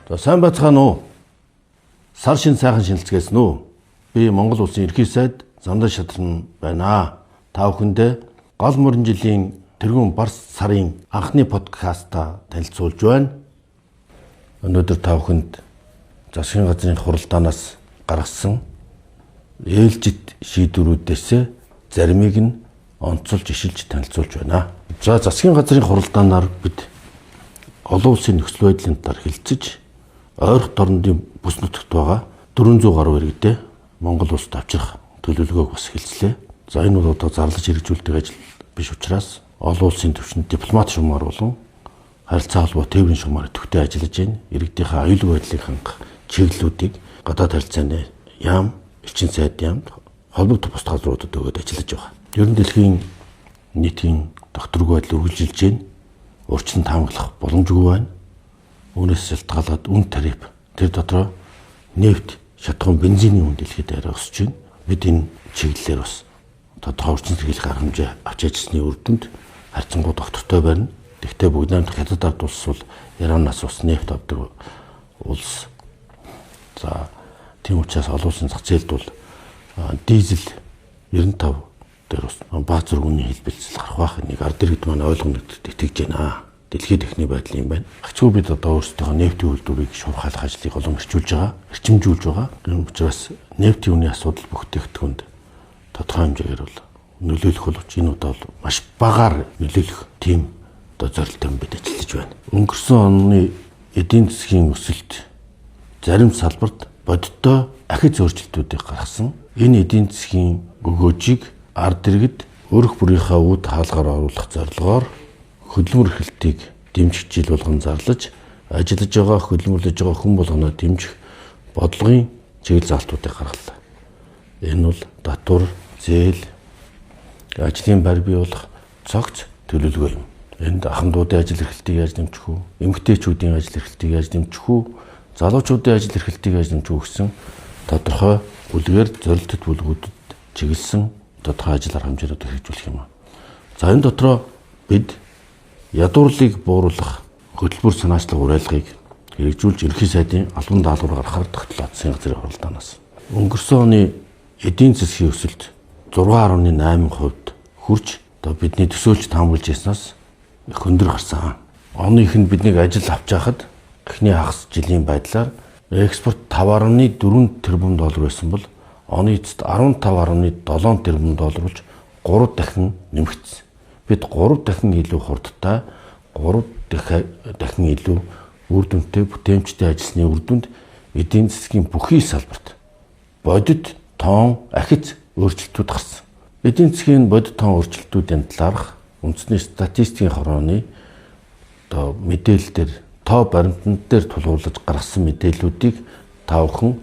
За сайн байцгаана уу? Сар шин сайхан шинэлцгээс нү. Би Монгол улсын ерхий сайд Зандан Шатран байна. Та бүхэндээ гал мөрөн жилийн тэргүүн Барс сарын анхны подкаста танилцуулж байна. Өнөөдөр та бүхэнд засгийн газрын хуралдаанаас гаргасан ээлжид шийдвэрүүдээс заримыг нь онцолж ишилж танилцуулж байна. За засгийн газрын хуралдаанаар бид олон улсын нөхцөл байдлын талаар хэлцэж ойрох дорнодын бүс нутагт байгаа 400 гаруй иргэдээ Монгол улсад авчрах төлөвлөгөөг бас хэлцлээ. За энэ бол одоо зарлаж хэрэгжүүлдэг ажил биш учраас олон улсын түвшинд дипломат шугамар болон харилцаа холбоо тээврийн шугамар төвтэй ажиллаж байна. Иргэдийнхээ аюулгүй байдлыг хангах чиглэлүүдийг гадаад харилцааны яам, элчин сайд яамд холбогдох бус газруудад өгөөд ажиллаж байгаа. Ер нь дэлхийн нийтийн докторгүй байдал үргэлжилж байна. Урьдчилан таамаглах боломжгүй байна. Үүнээс шалтгаалаад үн тариф тэр дотроо нефть, шатахуун, бензиний үн дэлхийд арай өсөж байна. Бид энэ чиглэлээр бас тодорхой урьдчилан сэргийлэх арга хэмжээ авч ажилласны үр дүнд харьцангуй доктортой байна. Гэхдээ бүгд найрамдах хятад ард улс бол Иранаас ус нефть авдаг улс. За тийм учраас олон улсын зах зээлд бол дизель 95 дээр бас бааз зургууны хэлбэлцэл гарах байх. Нэг ард иргэд маань ойлгомжтой итгэж байна. Дэлхийн техникийн байдал юм байна. Хацгүй бид одоо өөрсдөө нефтийн үйлдвэрийг шуурхайлах ажлыг уламжуулж байгаа, эрчимжүүлж байгаа. Тийм учраас нефтийн үнийн асуудал бүтээгдэхүүнд тодорхой хэмжээгээр бол нөлөөлөх боловч энэ удаа бол маш багаар нөлөөлөх тийм одоо зорилттой бид ажиллаж байна. Өнгөрсөн оны эдийн засгийн өсөлт зарим салбарт бодиттой ахиц өөрчлөлтүүдийг гаргасан. Энэ эдийн засгийн өгөөжийг ард иргэд өрх бүрийнхээ үд хаалгаар оруулах зорилгоор хөдөлмөр эрхлэлтийг дэмжих жил болгон зарлаж ажиллаж байгаа хөдөлмөрлөж байгаа хүн болгоноо дэмжих бодлогын чиглэл заалтуудыг гаргалаа. Энэ бол татвар, зээл, ажлын байр бий болох цогц төлөвлөгөө юм. Энд ахын дуудын ажил эрхлэлтийг яаж дэмжих үү? Эмэгтэйчүүдийн ажил эрхлэлтийг яаж дэмжих үү? Залуучуудын ажил эрхлэлтийг яаж дэмжих үү гэсэн тодорхой бүлгээр зорилттой бүлгүүдэд чиглэсэн тодорхой ажил арга хэмжээнүүд хэрэгжүүлэх юм. За энэ дотроо бид ядуурлыг бууруулах хөтөлбөр санаачлах уриалгыг хэрэгжүүлж ерхий сайдын албан даалгавар гаргахаар тогтлоо засгийн газрын хуралдаанаас. Өнгөрсөн оны эдийн засгийн өсөлт 6.8% хүрч одоо бидний төсөөлж таамаглаж яснаас их өндөр гарсан. Оны ихэнд биднийг ажил авч яхад эхний хагас жилийн байдлаар экспорт 5.4 тэрбум доллар байсан бол оны эцэст 15.7 тэрбум доллар болж 3 дахин нэмэгдсэн. Бид 3 дахин илүү хурдтай, 3 дахин илүү үр дүнтэй, бүтээмжтэй ажилласны үр дүнд эдийн засгийн бүхий салбарт бодит тоон ахиц өөрчлөлтүүд гарсан. Эдийн засгийн бодит тоон өөрчлөлтүүдийн талаарх үндэсний статистикийн хорооны одоо мэдээлэлээр тоо баримтанд дээр тулгуурлаж гаргасан мэдээллүүдийг та бүхэн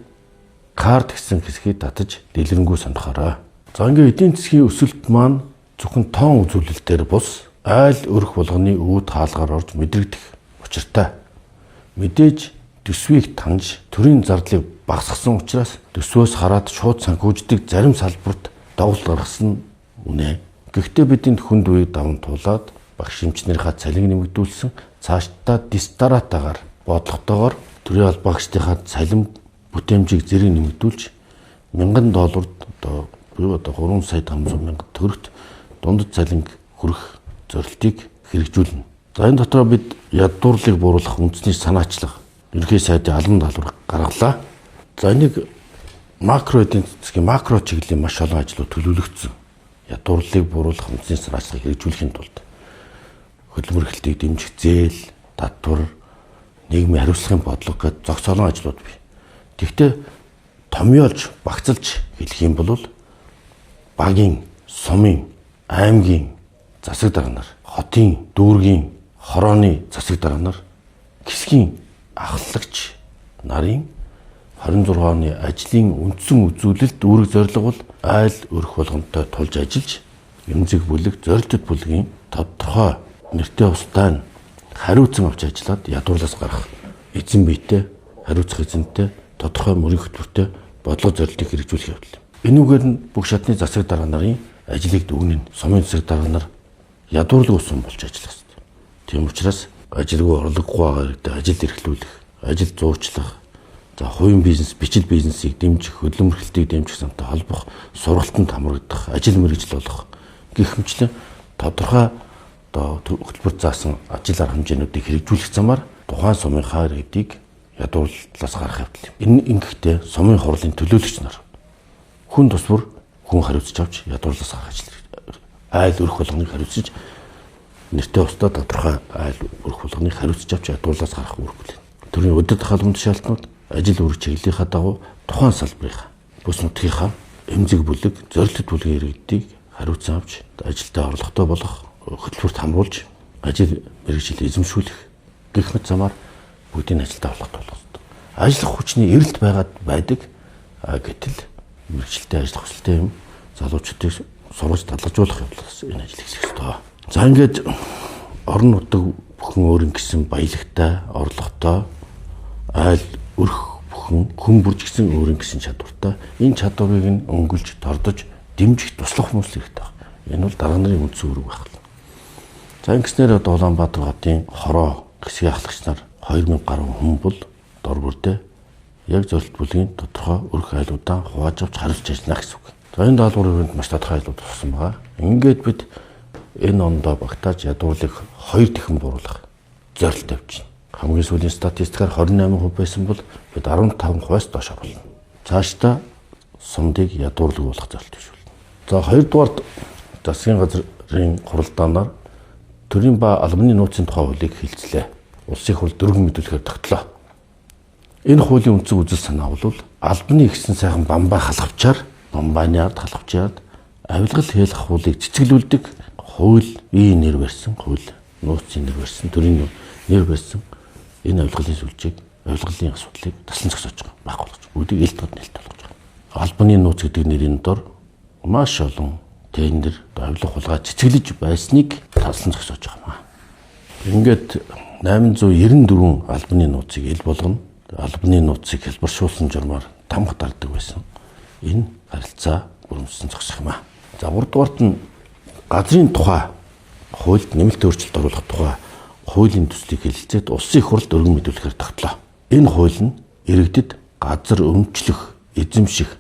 карт гэсэн хэсгийг татаж дэлгэрэнгүй сонирхоорой. За ингээд эдийн засгийн өсөлт маань зөвхөн тоон үзүүлэлтээр бус айл өрх болгоны үүд хаалгаар орж мэдрэгдэх учиртай. Мэдээж төсвийг таньж төрийн зардлыг багасгасан учраас төсвөөс хараад шууд санхүүждэг зарим салбарт давуу тал гаргасан үнэ. Гэхдээ бидэнд хүнд үеийг даван туулаад багш эмчнэрийнхээ цалин нэмэгдүүлсэн цаашдаа дистаратагаар бодлоготойгоор төрийн аль багштийнхаа цалин бүтээмжийг зэрэг нэмэгдүүлж $1000 одоо 3 сая 500 мянга төгрөгт дундад цалинг хүрэх зорилтыг хэрэгжүүлнэ. За энэ дотроо бид ядуурлыг бууруулах үндэсний санаачлах ерхий сайдын албан даалгавар гаргалаа. За энийг макро эдийн засгийн макро чиглэлийн маш олон ажлууд төлөвлөгдсөн. Ядуурлыг бууруулах үндэсний санаачлагыг хэрэгжүүлэхийн тулд хөдөлмөр эрхлэлтийг дэмжих зээл, татвар, нийгмийн хариуцлагын бодлого гэдэг зохицол олон ажлууд бий. Гэхдээ томьёолж, багцалж хэлэх юм бол багийн, сумын, аймгийн засаг дарга нар, хотын, дүүргийн, хорооны засаг дарга нар, хэсгийн ахлагч нарын 26 оны ажлын үндсэн үзүүлэлт үүрэг зорилго бол айл өрх болгонтой тулж ажиллаж эмзэг бүлэг, зорилттой бүлгийн тодорхой нэртэй устай хариуцсан авч ажиллаад ядуурлаас гарах эзэн биетэй, хариуцах эзэнтэй, тодорхой мөрийн хөтөлбөртэй бодлого зорилтыг хэрэгжүүлэх явдал. Энүүгээр нь бүх шатны засаг дарга нарын ажлыг дүгнэн сумын засаг дарга нар ядуурлаг ус болж ажиллах хэрэгтэй. Тийм учраас ажилгүй орлогогүй байгаа ажил эрхлүүлэх, ажил зуучлах, за хувийн бизнес, бичил бизнесийг дэмжих, хөдөлмөр эрхлэлтийг дэмжих замтай холбох, сургалтанд хамрагдах, ажил мэргэжил болох гэх мэтлэн тодорхой одоо хөтөлбөр заасан ажил арга хэмжээнүүдийг хэрэгжүүлэх замаар тухайн сумынхаа иргэдийг ядуурлалаас гаргах явдал юм. Энэ ингэхдээ сумын хурлын төлөөлөгч нар хүн тусвар хүн хариуцж авч ядуурлалаас гаргах ажил айл өрх болгоныг хариуцж нэртэй устдаа тодорхой айл өрх болгоныг хариуцж авч ядуурлалаас гаргах үүрэг. Төрийн өдөр тахалбарт шаалтнууд ажил үүрэг чиглэлийнхаа дагуу тухайн салбарынхаа бүс нутгийнхаа эмзэг бүлэг, зорилт бүлгийн иргэдийг хариуцсан авч ажилдаа орлоготой болох хөтөлбөрт хамруулж ажил мэргэжил эзэмшүүлэх гэх мэт замаар бүгдийн ажилдаа орлоготой болгодог. Ажиллах хүчний эрэлт байгаад байдаг гэтэл мэргэжилтэй ажиллах хүсэлтэй юм залуучуудыг сургаж таларжуулах явдлаас энэ ажил эхлэх ёстой. За ингээд орон нутаг бүхэн өөрийн гэсэн баялагтай, орлоготой, айл өрх бүхэн хүн бүрж гэсэн өөрийн гэсэн чадвартай. Энэ чадварыг нь өнгөлж, тордож, дэмжих туслах хүмүүс хэрэгтэй байна. Энэ бол дарга нарын үндсэн үүрэг байх. За ингэснээр одоо Улаанбаатар хотын хороо хэсгийн ахлагч нар 2000 гаруй хүн бол дор бүрдээ яг зорилт бүлгийн тодорхой өрх айлуудаа хувааж авч хариуцж ажиллана гэсэн үг. За энэ даалгаврын маш тодорхой айлууд болсон байгаа. Ингээд бид энэ ондоо багтааж ядуурлыг 2 дахин бууруулах зорилт тавьж байна. Хамгийн сүүлийн статистикаар 28% байсан бол бид 15%-аас доош оруулна. Цаашдаа сумдыг ядуурлаг болох зорилт бишүүлнэ. За хоёрдугаарт засгийн газрын хуралдаанаар төрийн ба албаны нууцын тухай хуулийг хэлцлээ. Улсын хурл дөрвөн мэдүүлэхээр тогтлоо. Энэ хуулийн үндсэн үзэл санаа бол албаны ихсэн сайхан бамбаа халахвчаар, бамбааны ард халахвчаад авилгал хийх хуулийг цэцгэлүүлдэг хууль бие нэр барьсан, хууль нууцын нэр барьсан, төрийн нэр барьсан энэ авилгалын сүлжээг, авилгалын асуудлыг таслан зогсоож байгаа байх болгож. Бүгдийг ил тод нэлт болгож байгаа. Албаны нууц гэдэг нэрийн дор маш олон тендер, авилга хулгай цэцгэлж байсныг таслан зогсоож байгаа юм. Ингээд 894 албаны нууцыг ил болгоно. Албаны нууцыг хэлбэршүүлсэн журмаар тамга дардаг байсан. Энэ харилцаа бүрмөсөн зогсох юм аа. За 3-дугаарт нь газрын тухай хуульд нэмэлт өөрчлөлт оруулах тухай хуулийн төслийг хэлэлцээд улсын их хурлд өргөн мэдүүлэхээр тогтлоо. Энэ хууль нь иргэдэд газар өмчлөх, эзэмших,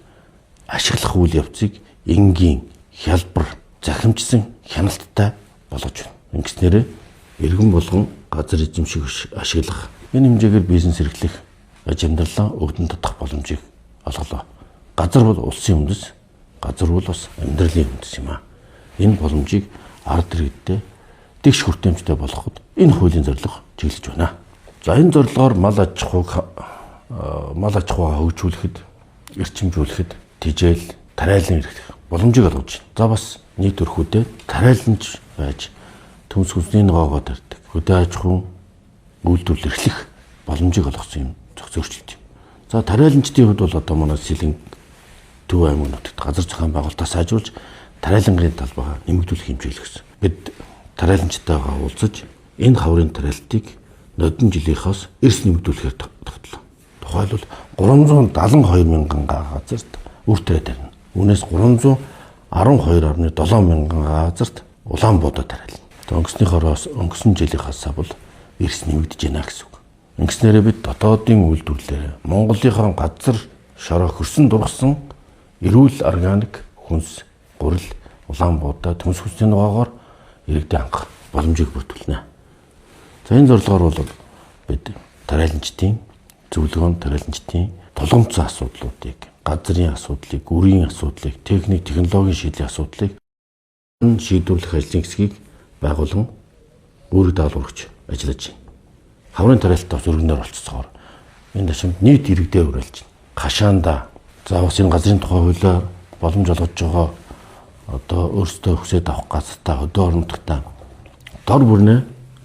ашиглах үйл явцыг энгийн, хялбар, захимжсан хяналттай болгож байна. Ингэснээр иргэн болгон газар эзэмших, ашиглах энэ хэмжээгээр бизнес эрхлэх, аж амьдралаа өвдөн татах боломжийг олголоо. Газар бол улсын үндэс, газар бол бас амьдралын үндэс юм аа. Энэ боломжийг ард иргэдтэй дэгш хүртээмжтэй болгоход энэ хуулийн зорилго чиглэж байна. За энэ зорилгоор мал аж ахуйгаа хөгжүүлэхэд, эрчимжүүлэхэд тижээл, тариалан эрхлэх боломжийг олгож байна. За бас нийт өрхүүдэд тариаланч байж төмс хүнсний ногоогоо тарьдаг, хөдөө аж ахуйн үйлдвэрлэл эрхлэх боломжийг олгосон юм зохицуулт юм. За тариаланчдын хувьд бол одоо манай Сэлэн Төв аймаг нутагт газар зохион байгуулалтаа сайжруулж тариалангын талбайгаа нэмэгдүүлэх хэмжээл гэсэн. Бид тариаланчтайгаа уулзаж энэ хаврын тариалтыг нодон жилийнхоос эрс нэмэгдүүлэхээр тогтлоо. Тухайлбал 372 мянган газарт үр тариа тарина. Үүнээс 312.7 мянган газарт Улаанбаатар тариална. Өнгөрсөн жилийнхаас бол эрс нэмэгдэж байна гэсэн үг. Ингэснээр бид дотоодын үйлдвэрлэлээр Монголынхаа газар шороо хөрсөн дургасан эрүүл органик хүнс, гурил, Улаанбаатар төмс хүнсний ногоогоор иргэдэд хангах боломжийг бүрдүүлнэ. За энэ зорилгоор бол бид тариаланчдын зөвлөгөөнд тариаланчдын тулгымцсан асуудлуудыг, газрын асуудлыг, үрийн асуудлыг, техник, технологийн шийдлийн асуудлыг шийдвэрлэх ажлын хэсгийг байгуулан үүрэг даалгаварч ажиллаж байна. Хаврын тариалтаа зөргөнөөр болцсоор энэ дашимд нийт иргэдэд уриалж байна. Хашаанда за бас энэ газрын тухай хуулиар боломж олгож байгаа одоо өөрсдөө хүсэж авах газартаа хөдөө орон нутгатаа дор бүрнээ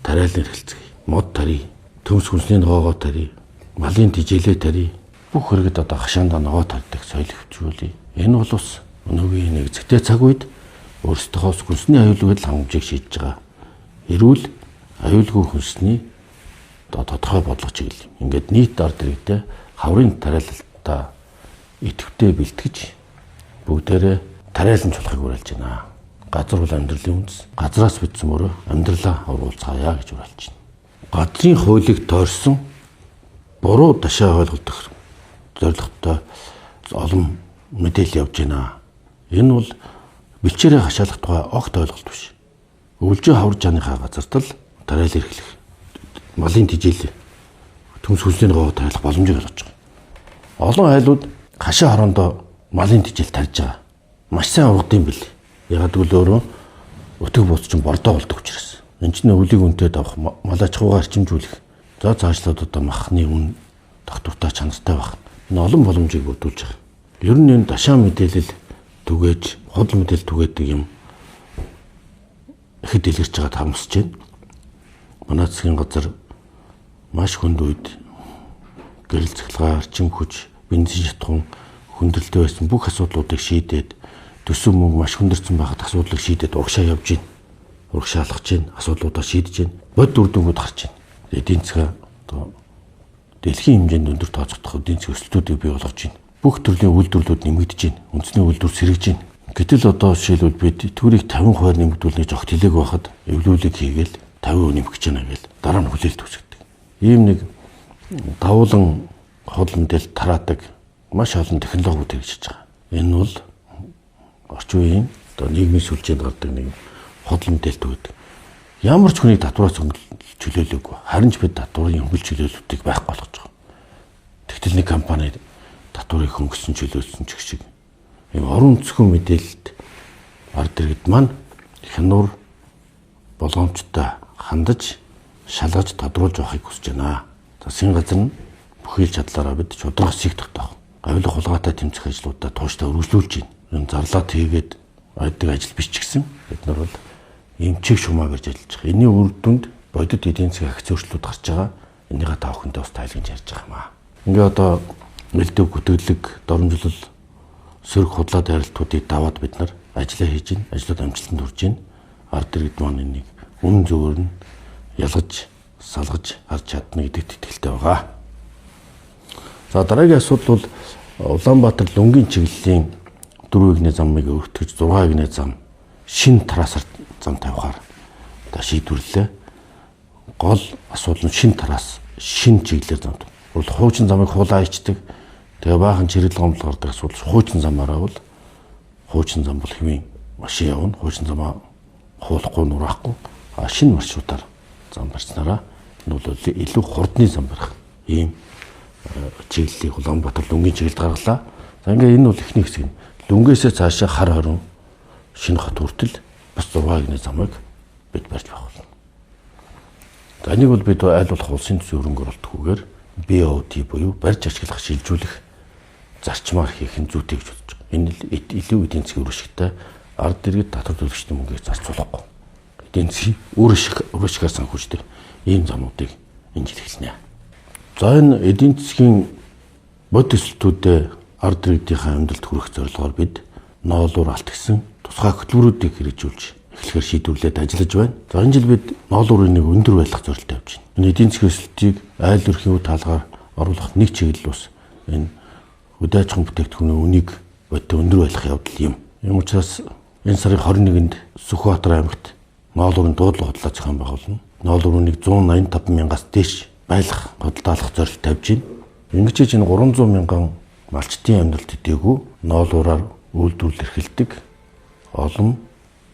тариалан эрхэлцгээе. Мод тарий, төмс хүнсний ногоогоо тарий, малын тижээлээ тарий. Бүх хэрэгэд одоо хашаанда ногоо тарьдаг соёл хөвчүүлээ. Энэ бол ус өнөөгийн нэг зэгтэй цаг үед өөрсдөөс хүнсний аюулгүй хангамжийг шийдэж байгаа. Эрүүл аюулгүй хүнсний тодорхой бодлого чиглэл. Ингээд нийт ард иргэдэд хаврын тариалалтаа идэвхтэй бэлтгэж бүгдээрээ тариалан чулахыг уриалж байна. Газар бол амьдралын үндэс. Газраас бичсэн мөрөө амьдралаа хавруулцгаая гэж уриалж байна. Газрын хуулийг тойрсон буруу ташаа ойлгох зорилготой олон мэдээлэл явж байна. Энэ бол бэлчээрээ хашаалах тухай огт ойлголт биш. Өвлжөө хавар жааныхаа газарт л тариал эрхлэх, малын тижэл төмс хүлсний гоо тариалах боломжийг олгож байгаа. Олон айлууд хашаа хорондоо малын тижэл тарьж байгаа. Маш сайн ургадсан бил. Ягаад гэвэл өөрөө өтөг бууц чинь бордоо болдог учраас. Энэ чинь өвлийг үнтэй давах, мал аж ахуйгаа арчимжуулах. За цаашлаад одоо махны үн тогтвортой чанартай байх. Энэ олон боломжийг бүрдүүлж байгаа. Ер нь энэ дашаа мэдээлэл түгээж, худал мэдээлэл түгээдэг юм ихэд дэлгэрч байгаад харамсаж байна. Манай засгийн газар маш хүнд үед гэрэл цэглэгээ, арчим хүч, бензин шатхуун хүндрэлтэй байсан бүх асуудлуудыг шийдээд төсөв мөнгө маш хүндэрсэн байхад асуудлыг шийдээд урагшаа явж байна. Урагшаалгаж байна, асуудлуудаа шийдэж байна. Бод үр дүнгууд гарч байна. Эдийн засгаа одоо дэлхийн хэмжээнд өндөр тооцогдох эдийн засгийн өсөлтүүдийг бий болгож байна. Бүх төрлийн үйлдвэрлэлүүд нэмэгдэж байна. Үндэсний үйлдвэр сэргэж байна. Гэтэл одоо жишээлбэл бид түүрийг 50% нэмэгдүүлнэ гэж огт хэлээг байхад эвлүүлэг хийгээл 50% нэмэх гэж байна гэж дараа нь хүлээлт үүсгэдэг. Ийм нэг давуулан худал мэдээлэл тараадаг маш олон технологиуд хэрэгжиж байгаа. Энэ бол орчин үеийн одоо нийгмийн сүлжээнд гардаг нэг худал мэдээлэл гэдэг. Ямар ч хүнийг татвараас чөлөөлөөгүй. Харин ч бид татварын хөнгөлт чөлөөлөлтийг байхгүй болгож байгаа. Тэгтэл нэг компани татварыг хөнгөсөн чөлөөлсөн ч гэх шиг ийм орон зохион мэдээлэлд ард иргэд маань хянуур болгоомжтой хандаж шалгаж тодруулж байхыг хүсэж байна. Засгийн газар нь бүхий л чадлаараа бид шударга сэг тогтоох, авилах хулгайтай тэмцэх ажлуудаа тууштай үргэлжлүүлж байна. Энэ зарлаа тэгээд ойдог ажил биш ч гэсэн бид нар бол ийм чиг шумаа гэж ажиллаж байгаа. Энийн үр дүнд бодит эдийн засгийн ахиц өөрчлөлт гарч байгаа. Энийгээ та бүхэндээ бас тайлбарж ярьж байгаа юм аа. Ингээ одоо нэлээд гүтгэлэг, доромжлол, сөрөг худлаа дайралтуудыг даваад бид нар ажиллаа хийж байна. Ажлууд амжилтанд хүрж байна. Ард иргэд маань энийг үнэн зөвөр нь ялгаж, салгаж харж чадна гэдэгт итгэлтэй байгаа. За дараагийн асуудал бол Улаанбаатар лүнгийн чиглэлийн 4-ны замыг өргөтгөж 6-ны зам шинэ траасаар зам тавихаар шийдвэрлэлээ. Гол асуудал нь шинэ тараас, шинэ чиглэлээр зам. Бол хуучин замыг хулаа ичдэг. Тэгээ баахан чирэл гомдол гардаг асуудал хуучин замаараа бол хуучин зам бол хэвийн машин явна. Хуучин замаа хуулахгүй нураахгүй шинэ маршрутаар зам барьснараа энэ бол илүү хурдны зам барих ийм чиглэлийг Улаанбаатар лүнгийн чиглэлд гаргалаа. За ингээ энэ бол эхний хэсэг нь. Лүнгээс цаашаа хар хорин шинэ хот хүртэл бас 6-ны замыг бид барьж байх болно. За энийг бол бид аль болох улсын төсвийн хөрөнгө оруулалтгүйгээр BOT буюу барьж ашиглах, шилжүүлэх зарчмаар хийх нь зүйтэй гэж бодож байгаа. Энэ илүү эдийн засгийн үр ашигтай ард иргэд татвар төлөгчдийн мөнгийг зарцуулахгүй. Эдийн засгийн үр ашигаар санхүүждэг ийм замуудыг энэ жил эхэлнэ. За энэ эдийн засгийн бод төсөлтүүдэд ард иргэдийнхээ амьдралд хүрэх зорилгоор бид ноолуур алт гэсэн тусгай хөтөлбөрүүдийг хэрэгжүүлж эхлэхээр шийдвэрлээд ажиллаж байна. За энэ жил бид ноолуурын нэг өндөр байх зорилттой явж байна. Энэ эдийн засгийн өсөлтийг айл өрхийн үе таалгаар оруулах нэг чиглэл бас энэ хөдөө аж ахуйн бүтээгдэхүүний үнийг бодит өндөр байх явдал юм. Ийм учраас энэ сарын 21-нд Сүхбаатар аймагт ноолуурын дуудлага худлаа зохион байгуулна. Ноолуурыг 185 мянгаас дээш байлгах худалдаалах зорилт тавьж байна. Ингэж чинь 300 мянган малчтын амьдралд төдийгүй ноолуураар үйлдвэрлэл эрхэлдэг олон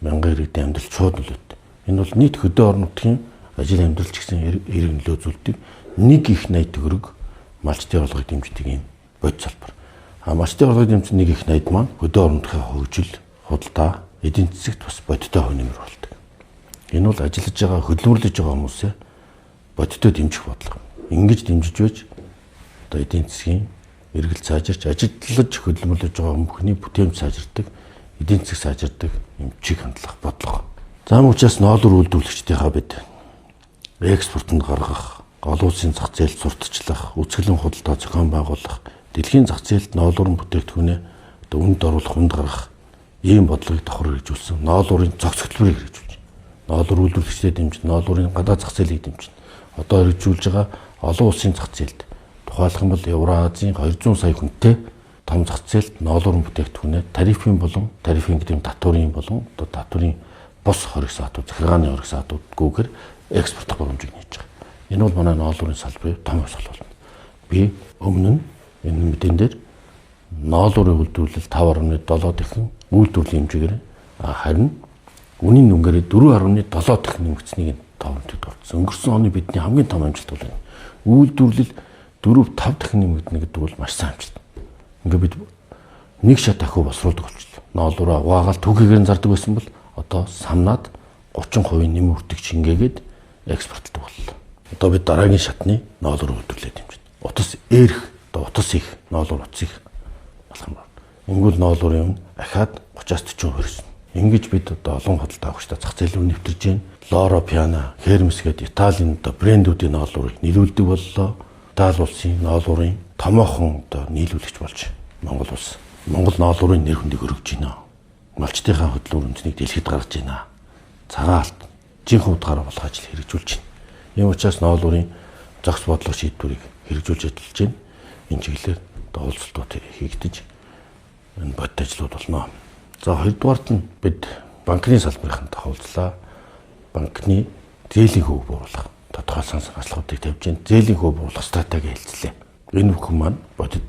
мянган иргэдийн амьдрал шууд нөлөөтэй. Энэ бол нийт хөдөө орон нутгийн ажил амьдралч гэсэн хэрэг нөлөө үзүүлдэг нэг их 80 төгрөг малчтын орлогыг дэмждэг юм бодит салбар. Малчтын орлогыг дэмжих нэг их 80 маань хөдөө орон нутгийн хөгжил, худалдаа, эдийн засагт бас бодиттой хувь нэмэр болдог. Энэ бол ажиллаж байгаа, хөдөлмөрлөж байгаа хүмүүсээ бодиттой дэмжих бодлого. Ингэж дэмжиж байж одоо эдийн засгийн эргэл сайжирч, ажиллаж хөдөлмөрлөж байгаа хүмүүний бүтээмж сайжирдаг, эдийн засаг сайжирдаг юм чиг хандлах бодлого. За учраас ноолуур үйлдвэрлэгчдийнхаа бид экспортод гаргах, олон улсын зах зээлд сурталчлах, үзэсгэлэн худалдаа зохион байгуулах, дэлхийн зах зээлд ноолуурын бүтээгдэхүүнээ одоо үнд оруулах, үнд гаргах ийм бодлогыг давхар хэрэгжүүлсэн. Ноолуурын зохиц хөтөлбөрийг хэрэгжүүлж байна. Ноолуур үйлдвэрлэгчдэд дэмжин, ноолуурын гадаад зах зээлийг дэмжин. Одоо хэрэгжүүлж байгаа олон улсын зах зээлд тухайлах юм бол Евразийн 200 сая хүнтэй том зах зээлд ноолуурын бүтээгдэхүүнээ тарифын болон тарифын гэдэг татварын болон одоо татварын бус хориг саатууд, захиргааны хориг саатуудгүйгээр экспортлох боломжийг нээж байгаа. Энэ бол манай ноолуурын салбарын том осгол болно. Би өмнө нь энэ мэдэн дээр ноолуурын үйлдвэрлэл 5.7 дахин үйлдвэрлэлийн хэмжээгээр харин үнийн дүнгээр 4.7 дахин нэмэгдсэнийг товомжид орсон. Өнгөрсөн оны бидний хамгийн том амжилт бол үйлдвэрлэл 4-5 дахин нэмэгдэнэ гэдэг бол маш сайн амжилт. Ингээд бид нэг шат дахин босруулдаг болчихлоо. Ноолуураа угаагаал түүхийгээр зардаг байсан бол одоо самнаад 30% нэмэн хүртэх шингээгээд экспортлдог боллоо. Одоо бид дараагийн шатны ноолуур үйлдвэрлэлд хэмжиж. Утас эрх, одоо утас их, ноолуур утас их болох юм байна. Ингүүл ноолуурын өмнө ахаад 30-40% хүрсэн. Ингэж бид одоо олон худалдаа авагчдаа зах зээл рүү нэвтэрж байна. Loro Piana, Hermes гэдэг Италийн одоо брэндүүдийн ноолуурыг нийлүүлдэг боллоо. Итали улсын ноолуурын томоохон одоо нийлүүлэгч болж Монгол улс. Монгол ноолуурын нэр хүндийг өргөж байна. Малчтынхаа хөдөлмөр үнцнийг дэлхийд гаргаж байна. Цагаалт, жинхэнэ утгаараа болох ажил хэрэгжүүлж байна. Ийм учраас ноолуурын зохис бодлого шийдвэрийг хэрэгжүүлж ажиллаж байна. Энэ чиглэлээр уулзалтууд хийгдэж энэ бодит ажлууд болно. За хоёрдугаарт нь бид банкны салбарын тохиолдлаа. Банкны зээлийн хөв бууруулах тодорхой санхүүжилтийг тавьж байна. Зээлийн хөв бууруулах стратеги хэлцлээ. Энэ бүхэн маань бодит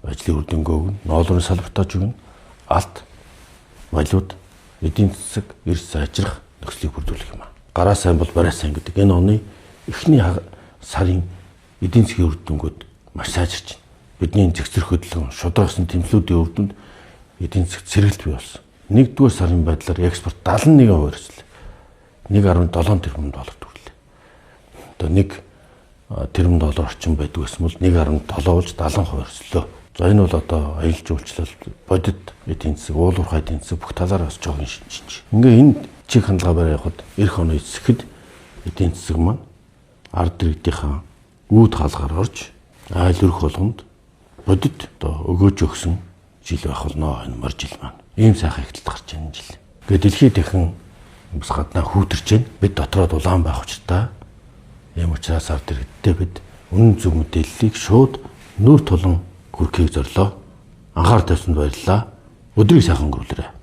ажлын үр дүнгөө өгнө. Ноолуурын салбартаа ч өгнө. Алт валют, эдийн засаг, эрс сайжрах нөхцөлийг бүрдүүлэх юм аа. Гараа сайн бол барай сайн гэдэг энэ оны эхний сарын эдийн засгийн үр дүнгууд маш сайжирч байна. Бидний зэгцэрх хөдөлгөөн, шударгасан тэмцлүүдийн үр дүнд эдийн засагт сэргэлт бий болсон. Нэгдүгээр сарын байдлаар экспорт 71% өсөлт. 1.7 тэрбум доллар төрлөө. Одоо 1 тэрбум доллар орчим байдаг гэсэн бол 1.7 болж 70% өслөө. За энэ бол одоо аялал жуулчлал, бодит эдийн засаг, уулуурхай эдийн засаг бүх талаараа бас жоохон шинж. Ингээ энэ чиг хандлага барай явахад эх оны эсэхэд эдийн засаг маань ард иргэдийнхаа үүд хаалгаар орж айл өрх болгонд бодит одоо өгөөж өгсөн жил байх болно энэ мөр жил маань. Ийм сайхан ихтэлд гарч байгаа жил. Ингээ дэлхийд дахин бас гаднаа хүүтэрч байна. Бид дотроо дулаан байх учиртай. Ийм учраас ард иргэдтэй бид үнэн зөв мэдээллийг шууд нүүр тулан хүргэхийг зорилоо. Анхаар тавьсанд баярлалаа. Өдрийг сайхан өнгөрүүлээрэй.